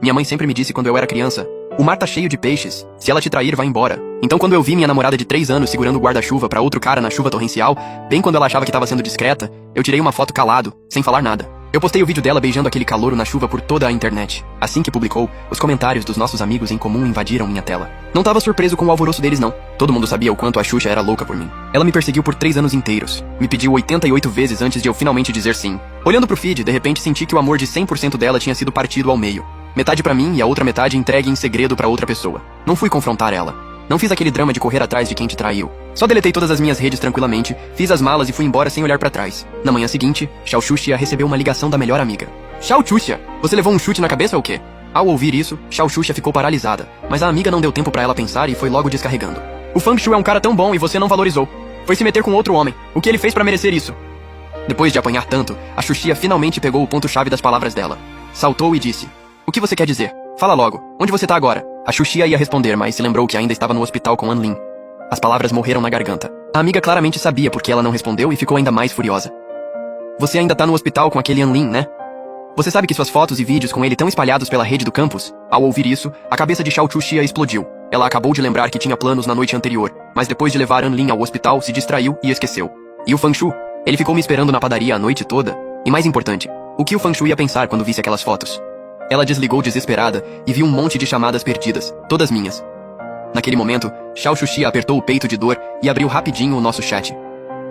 Minha mãe sempre me disse quando eu era criança: o mar tá cheio de peixes, se ela te trair, vai embora. Então quando eu vi minha namorada de 3 anos segurando o guarda-chuva pra outro cara na chuva torrencial, bem quando ela achava que tava sendo discreta, eu tirei uma foto calado, sem falar nada. Eu postei o vídeo dela beijando aquele calouro na chuva por toda a internet. Assim que publicou, os comentários dos nossos amigos em comum invadiram minha tela. Não tava surpreso com o alvoroço deles não. Todo mundo sabia o quanto a Xuxa era louca por mim. Ela me perseguiu por 3 anos inteiros. Me pediu 88 vezes antes de eu finalmente dizer sim. Olhando pro feed, de repente senti que o amor de 100% dela tinha sido partido ao meio. Metade pra mim e a outra metade entregue em segredo pra outra pessoa. Não fui confrontar ela. Não fiz aquele drama de correr atrás de quem te traiu. Só deletei todas as minhas redes tranquilamente, fiz as malas e fui embora sem olhar pra trás. Na manhã seguinte, Xiao Xuxia recebeu uma ligação da melhor amiga. Xiao Xuxia, você levou um chute na cabeça ou quê? Ao ouvir isso, Xiao Xuxia ficou paralisada, mas a amiga não deu tempo pra ela pensar e foi logo descarregando. O Fang Shu é um cara tão bom e você não valorizou. Foi se meter com outro homem. O que ele fez pra merecer isso? Depois de apanhar tanto, a Xuxia finalmente pegou o ponto-chave das palavras dela. Saltou e disse: o que você quer dizer? Fala logo. Onde você tá agora? A Xuxia ia responder, mas se lembrou que ainda estava no hospital com Anlin. As palavras morreram na garganta. A amiga claramente sabia porque ela não respondeu e ficou ainda mais furiosa. Você ainda tá no hospital com aquele Anlin, né? Você sabe que suas fotos e vídeos com ele estão espalhados pela rede do campus? Ao ouvir isso, a cabeça de Xiao Xuxia explodiu. Ela acabou de lembrar que tinha planos na noite anterior, mas depois de levar Anlin ao hospital, se distraiu e esqueceu. E o Fang Shu? Ele ficou me esperando na padaria a noite toda? E mais importante, o que o Fang Shu ia pensar quando visse aquelas fotos? Ela desligou desesperada e viu um monte de chamadas perdidas, todas minhas. Naquele momento, Xiao Xuxia apertou o peito de dor e abriu rapidinho o nosso chat.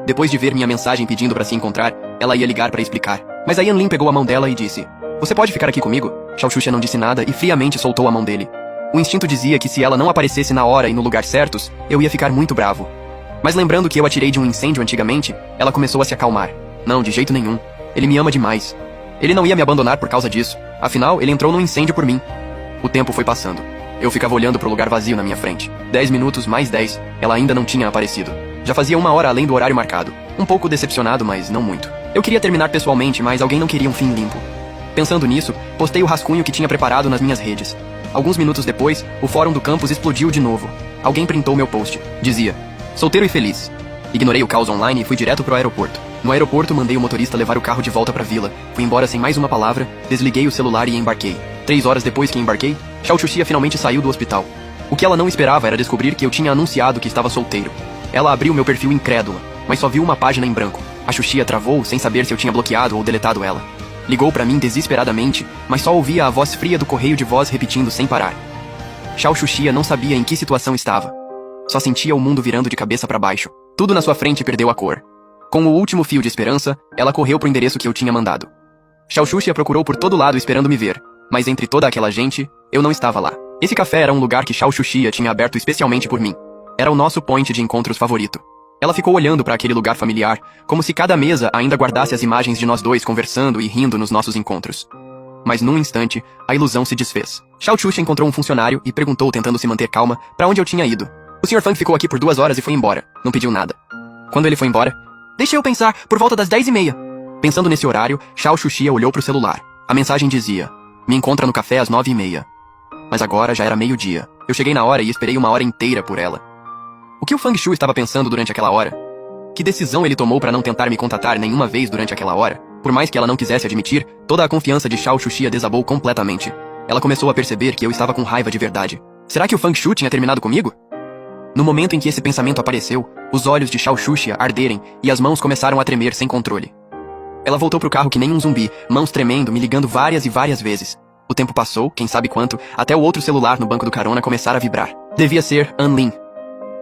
Depois de ver minha mensagem pedindo pra se encontrar, ela ia ligar pra explicar. Mas a Yanlin pegou a mão dela e disse: você pode ficar aqui comigo? Xiao Xuxia não disse nada e friamente soltou a mão dele. O instinto dizia que se ela não aparecesse na hora e no lugar certos, eu ia ficar muito bravo. Mas lembrando que eu atirei de um incêndio antigamente, ela começou a se acalmar. Não, de jeito nenhum. Ele me ama demais. Ele não ia me abandonar por causa disso. Afinal, ele entrou num incêndio por mim. O tempo foi passando. Eu ficava olhando pro lugar vazio na minha frente. 10 minutos mais 10, ela ainda não tinha aparecido. Já fazia 1 hora além do horário marcado. Um pouco decepcionado, mas não muito. Eu queria terminar pessoalmente, mas alguém não queria um fim limpo. Pensando nisso, postei o rascunho que tinha preparado nas minhas redes. Alguns minutos depois, o fórum do campus explodiu de novo. Alguém printou meu post. Dizia: solteiro e feliz. Ignorei o caos online e fui direto pro aeroporto. No aeroporto, mandei o motorista levar o carro de volta pra vila. Fui embora sem mais uma palavra, desliguei o celular e embarquei. 3 horas depois que embarquei, Xiao Xuxia finalmente saiu do hospital. O que ela não esperava era descobrir que eu tinha anunciado que estava solteiro. Ela abriu meu perfil incrédula, mas só viu uma página em branco. A Xuxia travou sem saber se eu tinha bloqueado ou deletado ela. Ligou pra mim desesperadamente, mas só ouvia a voz fria do correio de voz repetindo sem parar. Xiao Xuxia não sabia em que situação estava. Só sentia o mundo virando de cabeça pra baixo. Tudo na sua frente perdeu a cor. Com o último fio de esperança, ela correu pro endereço que eu tinha mandado. Xiao Xuxia procurou por todo lado esperando me ver, mas entre toda aquela gente, eu não estava lá. Esse café era um lugar que Xiao Xuxia tinha aberto especialmente por mim. Era o nosso point de encontros favorito. Ela ficou olhando para aquele lugar familiar, como se cada mesa ainda guardasse as imagens de nós dois conversando e rindo nos nossos encontros. Mas num instante, a ilusão se desfez. Xiao Xuxia encontrou um funcionário e perguntou, tentando se manter calma, para onde eu tinha ido. O Sr. Fang ficou aqui por 2 horas e foi embora. Não pediu nada. Quando ele foi embora, deixa eu pensar, por volta das 10h30. Pensando nesse horário, Xiao Xuxia olhou pro celular. A mensagem dizia: me encontra no café às 9h30. Mas agora já era meio-dia. Eu cheguei na hora e esperei 1 hora inteira por ela. O que o Fang Shu estava pensando durante aquela hora? Que decisão ele tomou para não tentar me contatar nenhuma vez durante aquela hora? Por mais que ela não quisesse admitir, toda a confiança de Xiao Xuxia desabou completamente. Ela começou a perceber que eu estava com raiva de verdade. Será que o Fang Shu tinha terminado comigo? No momento em que esse pensamento apareceu, os olhos de Xiao Xuxia arderem e as mãos começaram a tremer sem controle. Ela voltou pro carro que nem um zumbi, mãos tremendo, me ligando várias e várias vezes. O tempo passou, quem sabe quanto, até o outro celular no banco do carona começar a vibrar. Devia ser Anlin.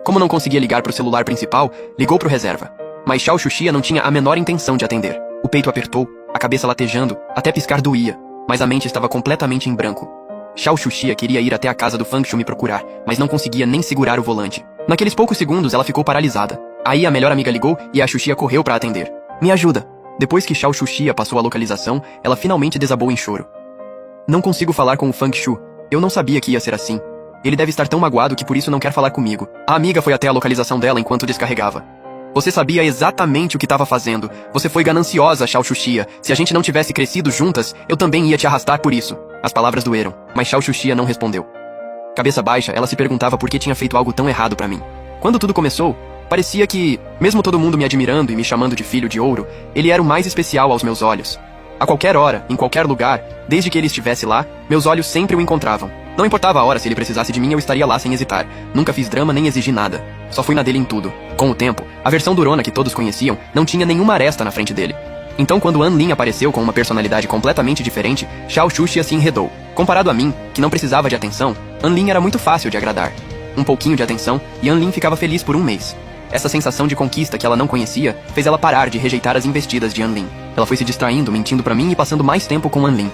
Como não conseguia ligar pro celular principal, ligou pro reserva. Mas Xiao Xuxia não tinha a menor intenção de atender. O peito apertou, a cabeça latejando, até piscar doía, mas a mente estava completamente em branco. Xiao Xuxia queria ir até a casa do Fang Shu me procurar, mas não conseguia nem segurar o volante. Naqueles poucos segundos ela ficou paralisada. Aí a melhor amiga ligou e a Xuxia correu pra atender. Me ajuda. Depois que Xiao Xuxia passou a localização, ela finalmente desabou em choro. Não consigo falar com o Fang Shu. Eu não sabia que ia ser assim. Ele deve estar tão magoado que por isso não quer falar comigo. A amiga foi até a localização dela enquanto descarregava. Você sabia exatamente o que estava fazendo. Você foi gananciosa, Xiao Xuxia. Se a gente não tivesse crescido juntas, eu também ia te arrastar por isso. As palavras doeram, mas Xiao Xuxia não respondeu. Cabeça baixa, ela se perguntava por que tinha feito algo tão errado pra mim. Quando tudo começou, parecia que, mesmo todo mundo me admirando e me chamando de filho de ouro, ele era o mais especial aos meus olhos. A qualquer hora, em qualquer lugar, desde que ele estivesse lá, meus olhos sempre o encontravam. Não importava a hora, se ele precisasse de mim, eu estaria lá sem hesitar. Nunca fiz drama nem exigi nada. Só fui na dele em tudo. Com o tempo, a versão durona que todos conheciam não tinha nenhuma aresta na frente dele. Então quando An Lin apareceu com uma personalidade completamente diferente, Xiao Xuxia se enredou. Comparado a mim, que não precisava de atenção, An Lin era muito fácil de agradar. Um pouquinho de atenção e An Lin ficava feliz por um mês. Essa sensação de conquista que ela não conhecia fez ela parar de rejeitar as investidas de An Lin. Ela foi se distraindo, mentindo pra mim e passando mais tempo com An Lin.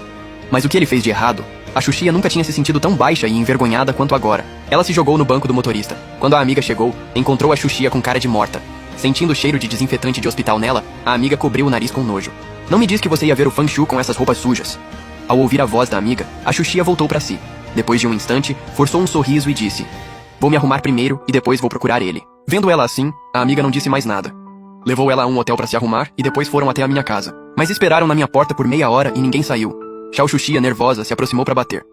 Mas o que ele fez de errado? A Xuxia nunca tinha se sentido tão baixa e envergonhada quanto agora. Ela se jogou no banco do motorista. Quando a amiga chegou, encontrou a Xuxia com cara de morta. Sentindo o cheiro de desinfetante de hospital nela, a amiga cobriu o nariz com nojo. Não me diz que você ia ver o Fang Shu com essas roupas sujas. Ao ouvir a voz da amiga, a Xuxia voltou pra si. Depois de um instante, forçou um sorriso e disse: "Vou me arrumar primeiro e depois vou procurar ele." Vendo ela assim, a amiga não disse mais nada. Levou ela a um hotel pra se arrumar e depois foram até a minha casa. Mas esperaram na minha porta por meia hora e ninguém saiu. Xiao Xuxia, nervosa, se aproximou pra bater.